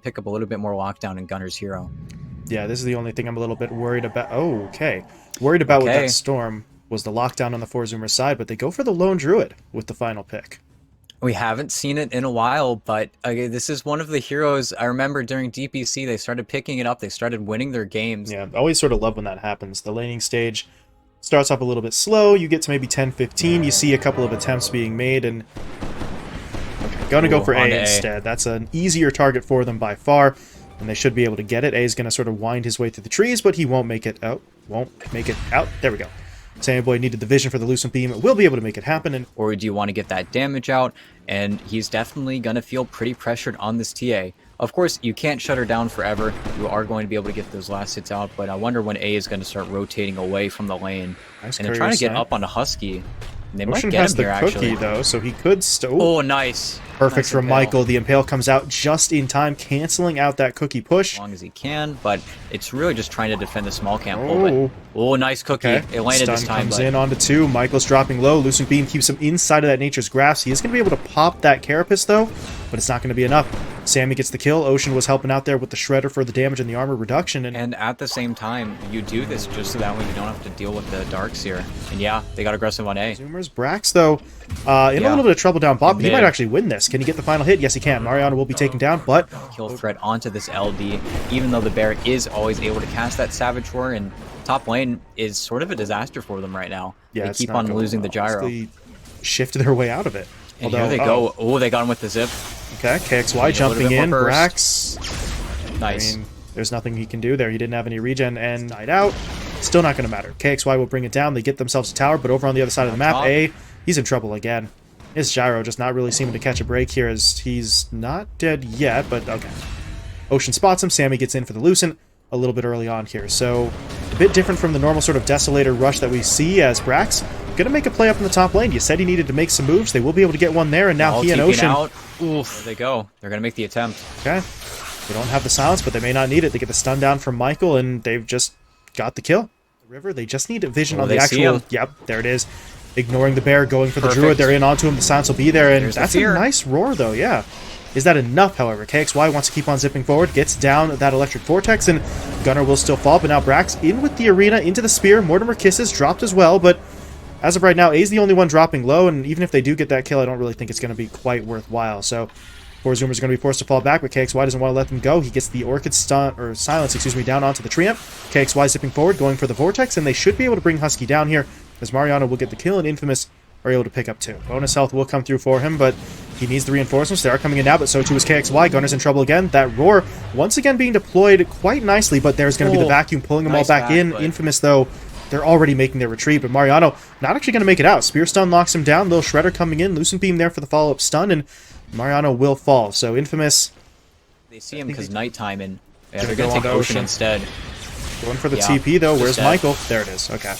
to pick up a little bit more lockdown in Gunner's hero. Yeah, this is the only thing I'm a little bit worried about. Oh, okay. Worried about with that storm was the lockdown on the 4-zoomer side, but they go for the lone Druid with the final pick. We haven't seen it in a while, but this is one of the heroes. I remember during DPC, they started picking it up. They started winning their games. Yeah, I always sort of love when that happens. The laning stage starts off a little bit slow. You get to maybe 10-15. You see a couple of attempts being made, and okay, gonna go for A instead. That's an easier target for them by far, and they should be able to get it. A is gonna sort of wind his way through the trees, but he won't make it out. Won't make it out. There we go. Sammyboy needed the vision for the Lucent Beam. It will be able to make it happen. Or do you want to get that damage out? And he's definitely going to feel pretty pressured on this TA. Of course, you can't shut her down forever. You are going to be able to get those last hits out, but I wonder when A is going to start rotating away from the lane. Nice, and they're trying to get up on a Husky. They might Ocean get has him the there, cookie, actually. though, so he could still... Oh, nice. Perfect nice from impale. Michael. The Impale comes out just in time, canceling out that cookie push. As long as he can, but it's really just trying to defend the small camp. Oh, nice cookie. Okay. It landed Stun this time. comes in onto 2. Michael's dropping low. Lucent Beam keeps him inside of that Nature's Grasp. He is going to be able to pop that Carapace, though, but it's not going to be enough. Sammy gets the kill. Ocean was helping out there with the Shredder for the damage and the armor reduction. And at the same time, you do this just so that way you don't have to deal with the Dark Seer. And yeah, they got aggressive on A. Zoomers. Brax, though, in a little bit of trouble down bot, but he might actually win this. Can he get the final hit? Yes, he can. Mariano will be taken down, but... Kill threat onto this LD, even though the bear is always able to cast that Savage Roar, and top lane is sort of a disaster for them right now. Yeah, they keep on losing the gyro. They shifted their way out of it. And here they go. Oh, they got him with the zip. Okay, KXY jumping in. Brax. Nice. I mean, there's nothing he can do there. He didn't have any regen and died out. Still not going to matter. KXY will bring it down. They get themselves a tower, but over on the other side of the map, A, he's in trouble again. His gyro just not really seeming to catch a break here as he's not dead yet, but okay. Ocean spots him. Sammy gets in for the Lucent a little bit early on here. So a bit different from the normal sort of Desolator rush that we see as Brax going to make a play up in the top lane. You said he needed to make some moves. They will be able to get one there, and now he and Ocean... Out. Oof, there they go. They're going to make the attempt. Okay. They don't have the silence, but they may not need it. They get the stun down from Michael, and they've just got the kill. The river, they just need vision on the actual... Yep, there it is. Ignoring the bear, going for the Druid. They're in onto him. The silence will be there, and that's a nice roar, though, yeah. Is that enough, however? KXY wants to keep on zipping forward, gets down that Electric Vortex, and Gunner will still fall, but now Brax in with the arena, into the spear. Mortimer Kisses dropped as well, but as of right now, A's the only one dropping low, and even if they do get that kill, I don't really think it's going to be quite worthwhile. So 4-zoomers are going to be forced to fall back, but KXY doesn't want to let them go. He gets the Orchid stun, or Silence, excuse me, down onto the Treant. KXY zipping forward, going for the Vortex, and they should be able to bring Husky down here, as Mariano will get the kill, and Infamous are able to pick up 2. Bonus health will come through for him, but he needs the reinforcements. They are coming in now, but so too is KXY. Gunner's in trouble again. That roar once again being deployed quite nicely, but there's going to be the vacuum pulling them all back in. Infamous, though, they're already making their retreat, but Mariano not actually going to make it out. Spear stun locks him down. Little Shredder coming in. Lucent Beam there for the follow-up stun, and Mariano will fall. So Infamous... They see him because nighttime, and they're going to take Ocean instead. Going for the TP, though. Where's Michael? There it is. Okay.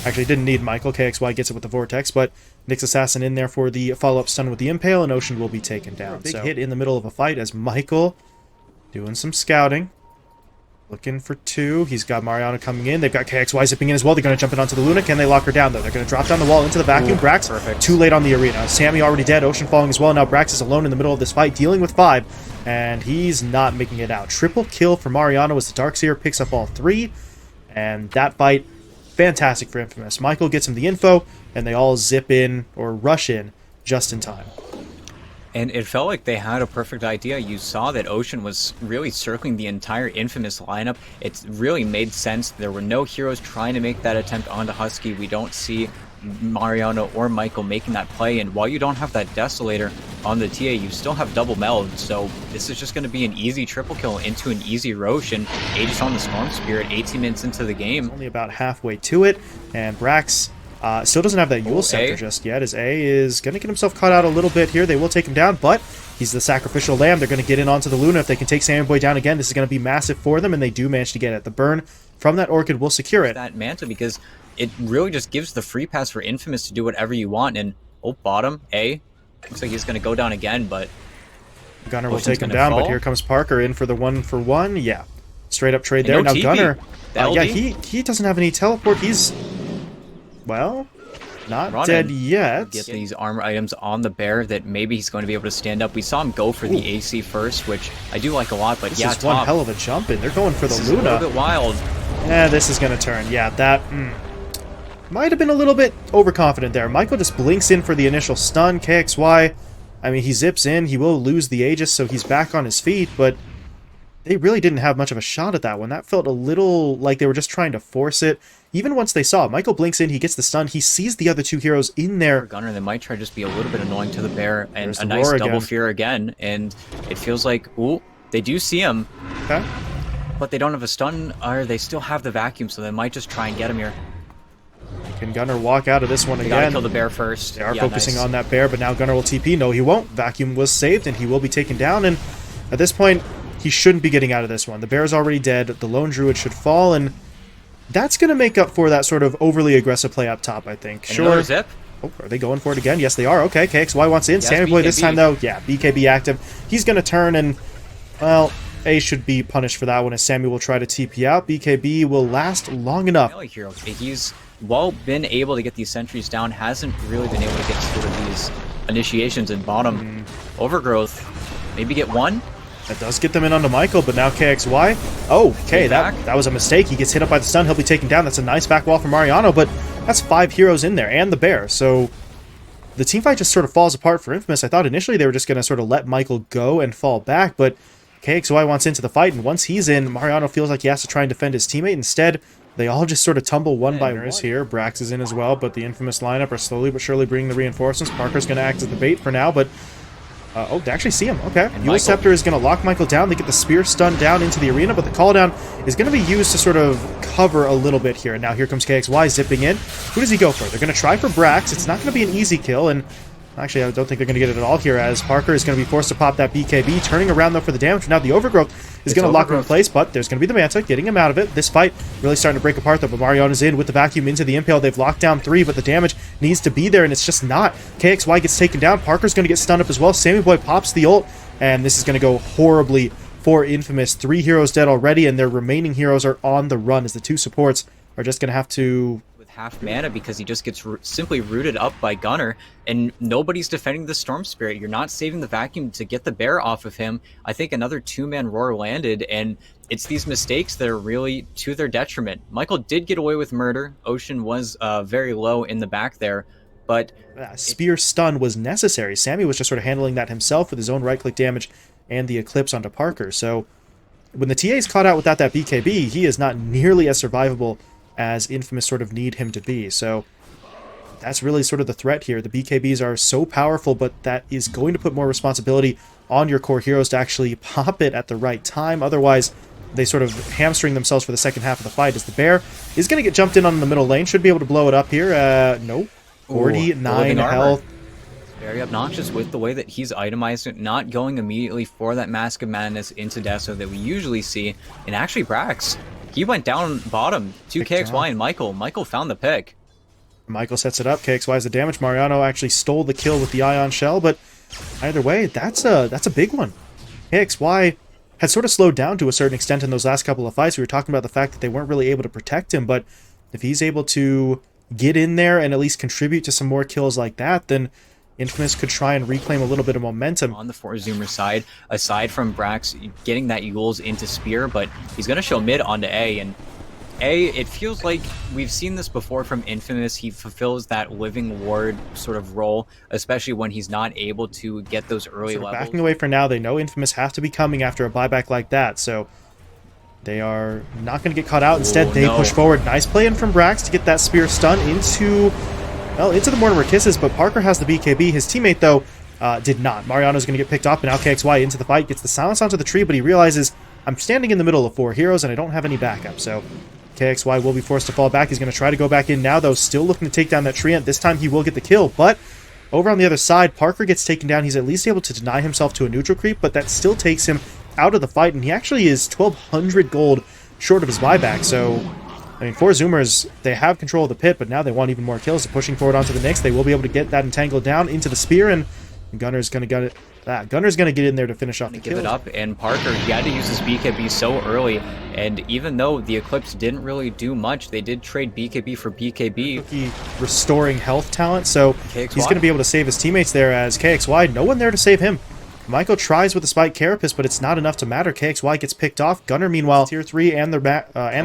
Actually, didn't need Michael. KXY gets it with the Vortex, but Nyx Assassin in there for the follow-up stun with the Impale, and Ocean will be taken down. Big hit in the middle of a fight as Michael doing some scouting. Looking for 2. He's got Mariano coming in. They've got KXY zipping in as well. They're going to jump in onto the Luna. Can they lock her down, though? They're going to drop down the wall into the vacuum. Brax, too late on the arena. Sammy already dead. Ocean falling as well. Now Brax is alone in the middle of this fight, dealing with 5, and he's not making it out. Triple kill for Mariano as the Darkseer picks up all 3, and that fight... fantastic for Infamous. Michael gets him the info, and they all zip in, or rush in, just in time. And it felt like they had a perfect idea. You saw that Ocean was really circling the entire Infamous lineup. It really made sense. There were no heroes trying to make that attempt onto Husky. We don't see Mariano or Michael making that play, and while you don't have that Desolator on the TA, you still have double meld, so this is just going to be an easy triple kill into an easy Roche, and Aegis on the Storm Spirit 18 minutes into the game. Only about halfway to it, and Brax still doesn't have that Yule Scepter just yet, as A is going to get himself caught out a little bit here. They will take him down, but he's the sacrificial lamb. They're going to get in onto the Luna. If they can take Sammyboy down again, this is going to be massive for them, and they do manage to get it. The burn from that Orchid will secure it. That Manta, because it really just gives the free pass for Infamous to do whatever you want, and bottom, A. Looks like he's going to go down again, but... Gunner will take him down, but here comes Parker in for the 1-for-1. Yeah, straight up trade there. Now Gunner, yeah, he doesn't have any teleport. He's... Well, Not dead yet. Get these armor items on the bear that maybe he's going to be able to stand up. We saw him go for the AC first, which I do like a lot, but this yeah, is one hell of a jump in. They're going for the Luna. A little bit wild. Yeah, this is going to turn. Yeah, that might have been a little bit overconfident there. Michael just blinks in for the initial stun. KXY, I mean, he zips in. He will lose the Aegis, so he's back on his feet, but they really didn't have much of a shot at that one. That felt a little like they were just trying to force it. Even once they saw it, Michael blinks in, he gets the stun, he sees the other two heroes in there. Gunner, they might try to just be a little bit annoying to the bear, and There's a nice double fear again, and it feels like, ooh, they do see him. Okay. But they don't have a stun, or they still have the vacuum, so they might just try and get him here. Can Gunner walk out of this one They again? gotta kill the bear first. They are focusing on that bear, but now Gunner will TP. No, he won't. Vacuum was saved, and he will be taken down, and at this point, he shouldn't be getting out of this one. The bear is already dead, the lone druid should fall, and that's going to make up for that sort of overly aggressive play up top, I think. Sure. Zip. Oh, are they going for it again? Yes, they are. Okay, KXY wants in. Yes, Sammyboy BKB. this time, though. Yeah, BKB active. He's going to turn, and, well, A should be punished for that one as Sammy will try to TP out. BKB will last long enough. Hero. He's, well, been able to get these sentries down, hasn't really been able to get sort of these initiations in bottom. Overgrowth. Maybe get one? That does get them in onto Michael, but now KXY. Oh, okay, that was a mistake. He gets hit up by the stun. He'll be taken down. That's a nice back wall from Mariano, but that's 5 heroes in there, and the bear. So the teamfight just sort of falls apart for Infamous. I thought initially they were just going to sort of let Michael go and fall back, but KXY wants into the fight, and once he's in, Mariano feels like he has to try and defend his teammate. Instead, they all just sort of tumble one by one. Here, Brax is in as well, but the Infamous lineup are slowly but surely bringing the reinforcements. Parker's going to act as the bait for now, but oh, they actually see him. Okay. Yule Scepter is going to lock Michael down. They get the spear stun down into the arena, but the call down is going to be used to sort of cover a little bit here. And now here comes KXY zipping in. Who does he go for? They're going to try for Brax. It's not going to be an easy kill, and actually I don't think they're going to get it at all here as Parker is going to be forced to pop that BKB. Turning around though for the damage. Now the Overgrowth is going to lock him in place, but there's going to be the Manta getting him out of it. This fight really starting to break apart though, but Mariano's in with the vacuum into the Impale. They've locked down 3, but the damage needs to be there, and it's just not. KXY gets taken down. Parker's going to get stunned up as well. Sammyboy pops the ult, and this is going to go horribly for Infamous. 3 heroes dead already, and their remaining heroes are on the run as the 2 supports are just going to have to half mana because he just gets simply rooted up by Gunner, and nobody's defending the Storm Spirit. You're not saving the vacuum to get the bear off of him. I think another 2-man roar landed, and it's these mistakes that are really to their detriment. Michael did get away with murder. Ocean was very low in the back there, but spear stun was necessary. Sammy was just sort of handling that himself with his own right-click damage and the Eclipse onto Parker. So when the TA is caught out without that BKB, he is not nearly as survivable as Infamous sort of need him to be. So that's really sort of the threat here. The BKBs are so powerful, but that is going to put more responsibility on your core heroes to actually pop it at the right time. Otherwise, they sort of hamstring themselves for the second half of the fight as the bear is going to get jumped in on the middle lane. Should be able to blow it up here. No. 49 health. Very obnoxious with the way that he's itemized it, not going immediately for that Mask of Madness into Deso that we usually see. And actually, Brax, he went down bottom to KXY and Michael. Michael found the pick. Michael sets it up. KXY is the damage. Mariano actually stole the kill with the Ion Shell, but either way, that's a big one. KXY had sort of slowed down to a certain extent in those last couple of fights. We were talking about the fact that they weren't really able to protect him, but if he's able to get in there and at least contribute to some more kills like that, then Infamous could try and reclaim a little bit of momentum. On the 4-zoomer side, aside from Brax getting that Yules into Spear, but he's going to show mid onto A, and A, it feels like we've seen this before from Infamous. He fulfills that living ward sort of role, especially when he's not able to get those early levels. Backing away for now, they know Infamous have to be coming after a buyback like that, so they are not going to get caught out. Instead, they push forward. Nice play in from Brax to get that Spear stun into the Mortimer Kisses, but Parker has the BKB. His teammate, though, did not. Mariano's going to get picked up, and now KXY into the fight, gets the silence onto the tree, but he realizes, I'm standing in the middle of 4 heroes, and I don't have any backup, so KXY will be forced to fall back. He's going to try to go back in now, though, still looking to take down that Treant. This time he will get the kill, but over on the other side, Parker gets taken down. He's at least able to deny himself to a neutral creep, but that still takes him out of the fight, and he actually is 1,200 gold short of his buyback, so I mean, 4 Zoomers, they have control of the pit, but now they want even more kills. They're pushing forward onto the Nyx. They will be able to get that entangled down into the spear, and Gunner's going to get it Gunner's going to get in there to finish off the Give kill. it up, and Parker, he had to use his BKB so early, and even though the Eclipse didn't really do much, they did trade BKB for BKB. Restoring health talent, so KXY. he's going to be able to save his teammates there as KXY, no one there to save him. Michael tries with the Spike Carapace, but it's not enough to matter. KXY gets picked off. Gunner, meanwhile, tier 3 and the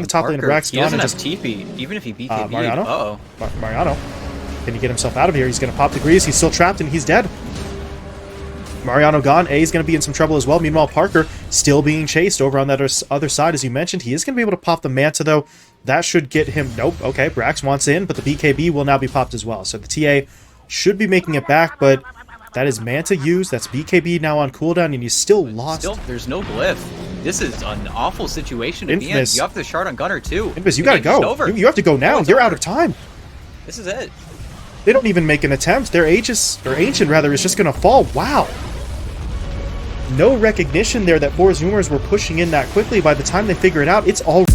top lane of Brax. He doesn't have TP, even if he BKB'd. Mariano? Uh-oh. Mariano. Can he get himself out of here? He's going to pop the Grease. He's still trapped, and he's dead. Mariano gone. A is going to be in some trouble as well. Meanwhile, Parker still being chased over on that other side, as you mentioned. He is going to be able to pop the Manta, though. That should get him... Nope. Okay, Brax wants in, but the BKB will now be popped as well. So the TA should be making it back, but that is Manta used. That's BKB now on cooldown, and he's still lost. Still, there's no glyph. This is an awful situation to be in. Infamous. You have the shard on Gunner, too. Infamous, you got to go. You have to go now. You're out of time. This is it. They don't even make an attempt. Their Ancient rather, is just going to fall. Wow. No recognition there that Boar's Rumors were pushing in that quickly. By the time they figure it out, it's all...